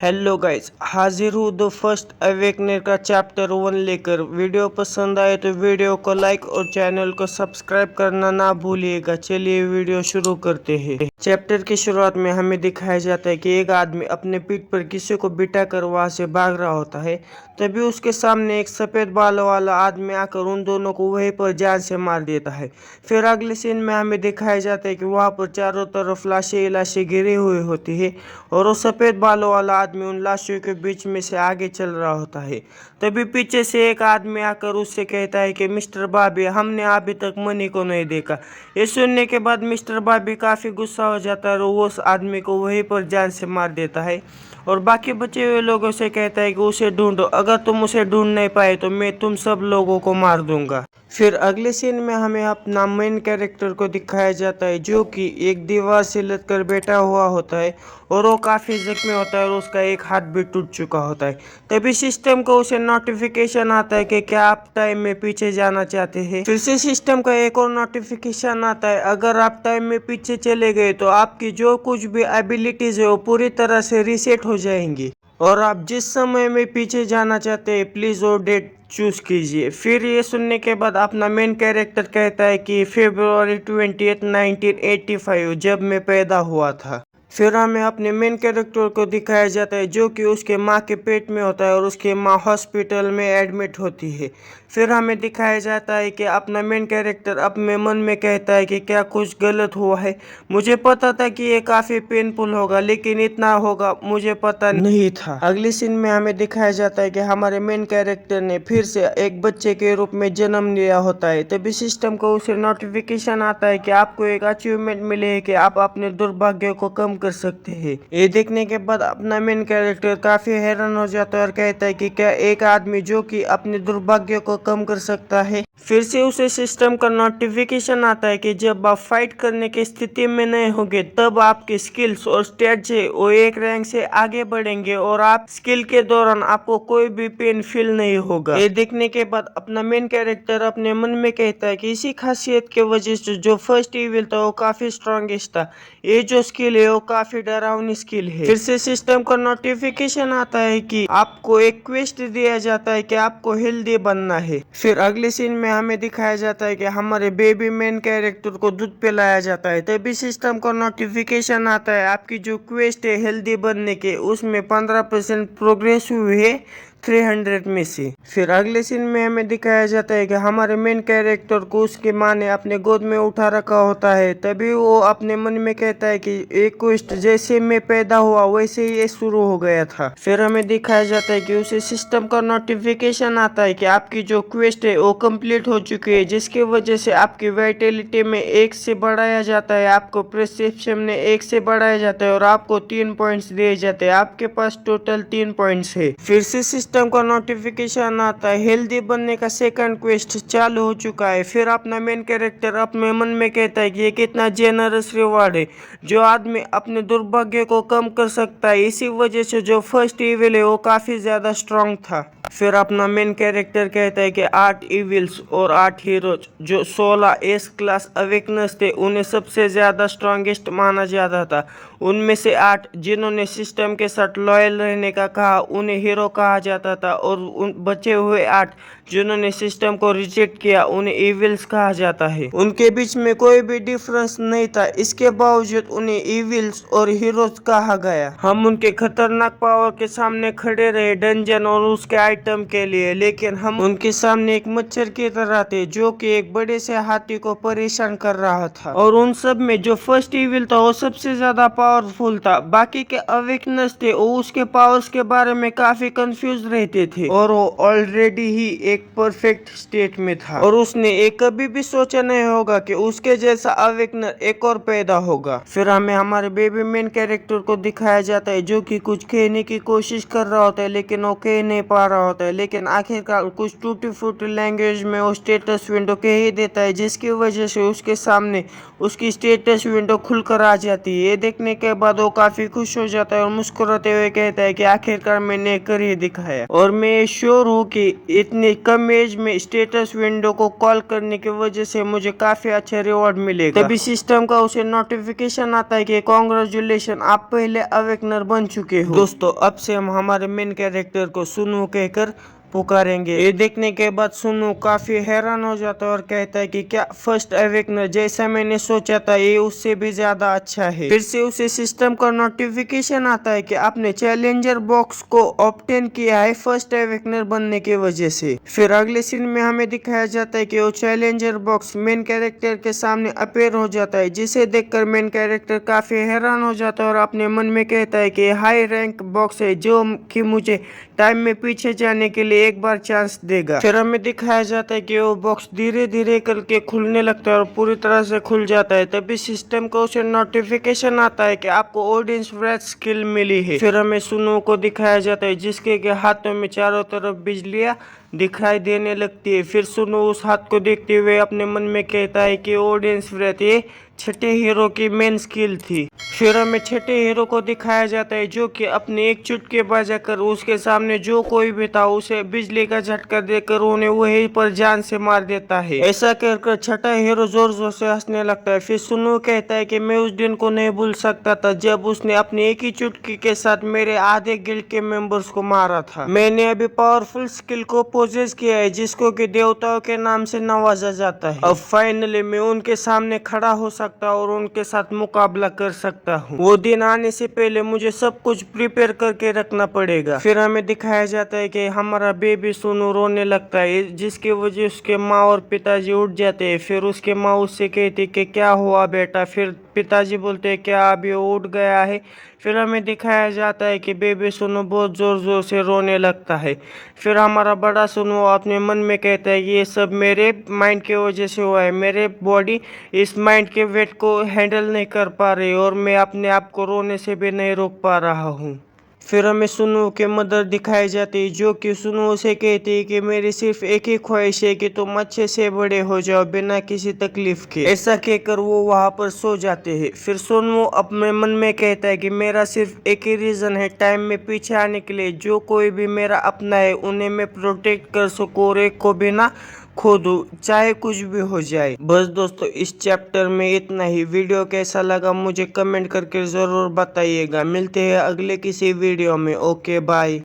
Hello guys, हाजिर हूँ the first awakener का चैप्टर 1 लेकर। वीडियो पसंद आए तो वीडियो को लाइक और चैनल को सब्सक्राइब करना ना भूलिएगा। चलिए वीडियो शुरू करते हैं। चैप्टर की शुरुआत में हमें दिखाया जाता है कि एक आदमी अपने पीठ पर किसी को बिठा कर वहां से भाग रहा होता है। तभी उसके सामने एक सफेद बालों वाला आदमी आकर उन दोनों को वहीं पर जान से मार देता है। फिर अगले सीन में हमें दिखाया जाता है कि वहां पर चारों तरफ लाशें लाशें गिरी हुई होती है और वो सफेद बालों वाला आदमी उन लाशों के बीच में से आगे चल रहा होता है। तभी पीछे से एक आदमी आकर उससे कहता है कि मिस्टर बॉबी, हमने अभी तक मनी को नहीं देखा। ये सुनने के बाद मिस्टर बॉबी काफी गुस्सा हो जाता है और वो उस आदमी को वहीं पर जान से मार देता है और बाकी बचे हुए लोगों से कहता है कि उसे ढूंढो, अगर तुम उसे ढूंढ नहीं पाए तो मैं तुम सब लोगों को मार दूंगा। फिर अगले सीन में हमें अपना मेन कैरेक्टर को दिखाया जाता है जो कि एक दीवार से लटक कर बैठा हुआ होता है और वो काफ़ी जख्मी होता है और उसका एक हाथ भी टूट चुका होता है। तभी सिस्टम को उसे नोटिफिकेशन आता है कि क्या आप टाइम में पीछे जाना चाहते हैं। फिर से सिस्टम का एक और नोटिफिकेशन आता है, अगर आप टाइम में पीछे चले गए तो आपकी जो कुछ भी एबिलिटीज है वो पूरी तरह से रीसेट हो जाएंगी और आप जिस समय में पीछे जाना चाहते हैं प्लीज वो डेट चूज कीजिए। फिर ये सुनने के बाद अपना मेन कैरेक्टर कहता है कि February 20th 1985 जब मैं पैदा हुआ था। फिर हमें अपने मेन कैरेक्टर को दिखाया जाता है जो कि उसके माँ के पेट में होता है और उसकी माँ हॉस्पिटल में एडमिट होती है। फिर हमें दिखाया जाता है कि अपना मेन कैरेक्टर अपने मन में कहता है कि क्या कुछ गलत हुआ है। मुझे पता था कि ये काफी पेनफुल होगा लेकिन इतना होगा मुझे पता नहीं था। अगली सीन में हमें दिखाया जाता है कि हमारे मेन कैरेक्टर ने फिर से एक बच्चे के रूप में जन्म लिया होता है। तभी सिस्टम को उसे नोटिफिकेशन आता है कि आपको एक अचीवमेंट मिले है कि आप अपने दुर्भाग्य को कम कर सकते हैं। ये देखने के बाद अपना मेन कैरेक्टर काफी हैरान हो जाता है और कहता है कि क्या एक आदमी जो कि अपने दुर्भाग्य को कम कर सकता है। फिर से उसे सिस्टम का नोटिफिकेशन आता है कि जब आप फाइट करने की स्थिति में नहीं होंगे तब आपके स्किल्स और स्टेट्स है वो एक रैंक से आगे बढ़ेंगे और आप स्किल के दौरान आपको कोई भी पेन फील नहीं होगा। ये देखने के बाद अपना मेन कैरेक्टर अपने मन में कहता है कि इसी खासियत की वजह से जो फर्स्ट इविल था वो काफी स्ट्रॉन्गेस्ट था, ये जो स्किल है वो काफी डरावनी स्किल है। फिर से सिस्टम का नोटिफिकेशन आता है कि आपको एक क्वेस्ट दिया जाता है कि आपको हेल्दी बनना है। फिर अगले सीन में हमें दिखाया जाता है कि हमारे बेबी मेन कैरेक्टर को दूध पिलाया जाता है। तभी सिस्टम का नोटिफिकेशन आता है आपकी जो क्वेस्ट है हेल्दी बनने के उसमें 15% प्रोग्रेस हुई है 300 में से। फिर अगले सीन में हमें दिखाया जाता है कि हमारे मेन कैरेक्टर को उसकी माँ ने अपने गोद में उठा रखा होता है। तभी वो अपने मन में कहता है कि एक क्वेस्ट जैसे मैं पैदा हुआ वैसे ही ये शुरू हो गया था। फिर हमें दिखाया जाता है कि उसे सिस्टम का नोटिफिकेशन आता है कि आपकी जो क्वेस्ट है वो कंप्लीट हो चुकी है जिसकी वजह से आपकी वाइटलिटी में 1 से बढ़ाया जाता है, आपको परसेप्शन में 1 से बढ़ाया जाता है और आपको 3 पॉइंट्स दिए जाते हैं। आपके पास टोटल 3 पॉइंट्स है। फिर से सिस्टम का नोटिफिकेशन आता है हेल्दी बनने का सेकंड क्वेस्ट चालू हो चुका है। फिर अपना मेन कैरेक्टर अपने मन में कहता है कि ये कितना जेनरस रिवॉर्ड है, जो आदमी अपने दुर्भाग्य को कम कर सकता है। इसी वजह से जो फर्स्ट इविल है वो काफी ज्यादा स्ट्रॉन्ग था। फिर अपना मेन कैरेक्टर कहता है कि 8 इविल्स और 8 हीरोज जो 16 एस क्लास अवेकनर्स थे उन्हें सबसे ज्यादा स्ट्रॉन्गेस्ट माना जाता था। उनमें से 8 जिन्होंने सिस्टम के साथ लॉयल रहने का कहा उन्हें हीरो कहा जाता था और उन बचे हुए 8 जिन्होंने सिस्टम को रिजेक्ट किया उन्हें इविल्स कहा जाता है। उनके बीच में कोई भी डिफरेंस नहीं था, इसके बावजूद उन्हें इविल्स और हीरोज कहा गया। हम उनके खतरनाक पावर के सामने खड़े रहे डंजन और उसके आइटम के लिए, लेकिन हम उनके सामने एक मच्छर की तरह थे जो कि एक बड़े से हाथी को परेशान कर रहा था। और उन सब में जो फर्स्ट इविल था वो सबसे ज्यादा पावरफुल था। बाकी के अवेकनर्स थे वो उसके पावर्स के बारे में काफी कंफ्यूज रहते थे और वो ऑलरेडी ही एक परफेक्ट स्टेट में था और उसने एक कभी भी सोचा नहीं होगा कि उसके जैसा अवेकनर एक और पैदा होगा। फिर हमें हमारे बेबी मेन कैरेक्टर को दिखाया जाता है जो कि कुछ कहने की कोशिश कर रहा होता है लेकिन वो कह नहीं पा रहा होता है, लेकिन आखिरकार कुछ टूटी फूटी लैंग्वेज में वो स्टेटस विंडो कह ही देता है जिसकी वजह से उसके सामने उसकी स्टेटस विंडो खुलकर आ जाती है। ये देखने के बाद वो काफी खुश हो जाता है और मुस्कुराते हुए कहता है कि आखिरकार मैंने कर ही दिखाया और मैं श्योर हूँ कि इतनी कम एज में स्टेटस विंडो को कॉल करने की वजह से मुझे काफी अच्छा रिवॉर्ड मिलेगा। तभी सिस्टम का उसे नोटिफिकेशन आता है कि कांग्रेचुलेशन, आप पहले अवेकनर बन चुके हो। दोस्तों अब से हम हमारे मेन कैरेक्टर को सुनु कहकर पुकारेंगे। ये देखने के बाद सुनु काफी हैरान हो जाता है और कहता है कि क्या फर्स्ट अवेकनर जैसा मैंने सोचा था ये उससे भी ज्यादा अच्छा है। फिर से उसे सिस्टम का नोटिफिकेशन आता है कि आपने चैलेंजर बॉक्स को ऑब्टेन किया है फर्स्ट अवेकनर बनने की वजह से। फिर अगले सीन में हमें दिखाया जाता है कि वो चैलेंजर बॉक्स मेन कैरेक्टर के सामने अपेयर हो जाता है, जिसे देखकर मेन कैरेक्टर काफी हैरान हो जाता है और अपने मन में कहता है कि हाई रैंक बॉक्स है जो कि मुझे टाइम में पीछे जाने के लिए एक बार चांस देगा। फिर हमें दिखाया जाता है कि वो बॉक्स धीरे धीरे करके खुलने लगता है और पूरी तरह से खुल जाता है। तभी सिस्टम को उसे नोटिफिकेशन आता है कि आपको ऑडियंस ब्रेथ स्किल मिली है। फिर हमें सुनु को दिखाया जाता है जिसके के हाथों में चारों तरफ बिजलियां दिखाई देने लगती है। फिर सुनु उस हाथ को देखते हुए अपने मन में कहता है कि ऑडियंस ब्रेथ ये छठे हीरो की मेन स्किल थी। फिर हमें छठे हीरो को दिखाया जाता है जो कि अपने एक चुटके बजाकर उसके सामने जो कोई भी था उसे बिजली का झटका देकर उन्हें वहीं पर जान से मार देता है। ऐसा कहकर छठा हीरो जोर जोर से हंसने लगता है। फिर सुनु कहता है कि मैं उस दिन को नहीं भूल सकता था जब उसने अपने एक ही चुटकी के साथ मेरे आधे गिल्ड के मेंबर्स को मारा था। मैंने अभी पावरफुल स्किल को पोजेस किया है जिसको कि देवताओं के नाम से नवाजा जाता है। अब फाइनली मैं उनके सामने खड़ा हो सकता और उनके साथ मुकाबला कर सकता हूँ। वो दिन आने से पहले मुझे सब कुछ प्रिपेयर करके रखना पड़ेगा। फिर हमें दिखाया जाता है कि हमारा बेबी सुनु रोने लगता है जिसकी वजह उसके माँ और पिताजी उठ जाते हैं। फिर उसके माँ उससे कहती कि क्या हुआ बेटा। फिर पिताजी बोलते हैं क्या अभी वो उठ गया है। फिर हमें दिखाया जाता है कि बेबी सुनु बहुत जोर जोर से रोने लगता है। फिर हमारा बड़ा सुनु अपने मन में कहता है ये सब मेरे माइंड की वजह से हुआ है, मेरे बॉडी इस माइंड के वेट को हैंडल नहीं कर पा रही और मैं अपने आप को रोने से भी नहीं रोक पा रहा हूँ। फिर हमें सुनु के मदर दिखाई जाती है जो कि सुनु से कहती है कि मेरी सिर्फ एक ही ख्वाहिश है कि तुम अच्छे से बड़े हो जाओ बिना किसी तकलीफ के। ऐसा कहकर वो वहां पर सो जाते हैं। फिर सुनु अपने मन में कहता है कि मेरा सिर्फ एक ही रीजन है टाइम में पीछे आने के लिए, जो कोई भी मेरा अपना है उन्हें मैं प्रोटेक्ट कर सकूं और एक को भी ना खो दूं चाहे कुछ भी हो जाए। बस दोस्तों इस चैप्टर में इतना ही। वीडियो कैसा लगा मुझे कमेंट करके जरूर बताइएगा। मिलते हैं अगले किसी वीडियो में। Okay bye.